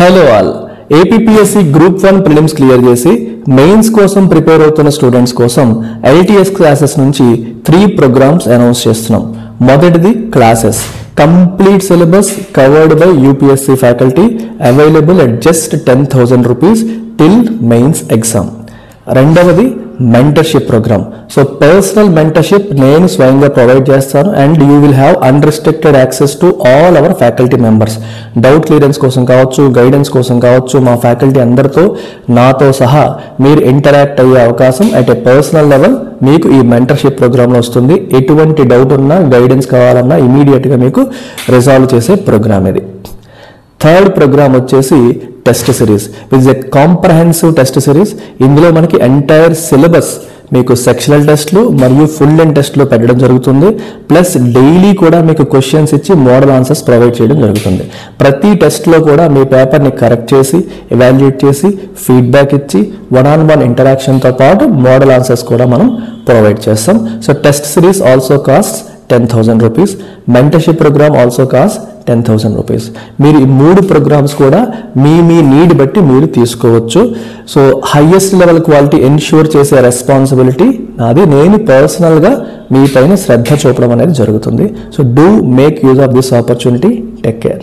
Hello all APPSC group 1 prelims clear చేసి mains కోసం prepare అవుతున్న స్టూడెంట్స్ కోసం ఎల్టీఎస్ క్లాసెస్ నుంచి 3 ప్రోగ్రామ్స్ అనౌన్స్ చేస్తున్నాం. మొదటిది classes complete syllabus covered by UPSC faculty available at just 10,000 rupees till mains exam. రెండవది mentorship program. So personal mentorship నేను స్వయంగా ప్రొవైడ్ చేస్తాను and you will have unrestricted access to all our faculty members. Doubt clearance కోసం కావచ్చు, guidance కోసం కావచ్చు, మా faculty అందరితో నాతో సహా మీరు ఇంటరాక్ట్ అయ్యే అవకాశం అట్ ఏ పర్సనల్ లెవెల్ మీకు ఈ మెంటర్షిప్ ప్రోగ్రాంలో వస్తుంది. ఎటువంటి డౌట్ ఉన్నా గైడెన్స్ కావాలన్నా ఇమీడియట్గా మీకు రిజాల్వ్ చేసే ప్రోగ్రామ్ ఇది. థర్డ్ ప్రోగ్రామ్ వచ్చేసి test series with a comprehensive test series. ఇందులో మనకి ఎంటైర్ సిలబస్ మీకు సెక్షనల్ టెస్ట్లు మరియు ఫుల్ లెంగ్త్ టెస్ట్లు పెట్టడం జరుగుతుంది. ప్లస్ డైలీ కూడా మీకు క్వశ్చన్స్ ఇచ్చి మోడల్ ఆన్సర్స్ ప్రొవైడ్ చేయడం జరుగుతుంది. ప్రతి టెస్ట్లో కూడా మీ పేపర్ని కరెక్ట్ చేసి ఎవాల్యుయేట్ చేసి ఫీడ్బ్యాక్ ఇచ్చి 1-on-1 ఇంటరాక్షన్తో పాటు మోడల్ ఆన్సర్స్ కూడా మనం ప్రొవైడ్ చేస్తాం. So test series also cost 10,000 rupees. Mentorship programme also cost 10,000 rupees. మీరు ఈ 3 ప్రోగ్రామ్స్ కూడా మీ నీడ్ బట్టి మీరు తీసుకోవచ్చు. So highest level quality ensure చేసే రెస్పాన్సిబిలిటీ నాది. నేను పర్సనల్గా మీ పైన శ్రద్ధ చూపడం అనేది జరుగుతుంది. So do make use of this opportunity. Take care.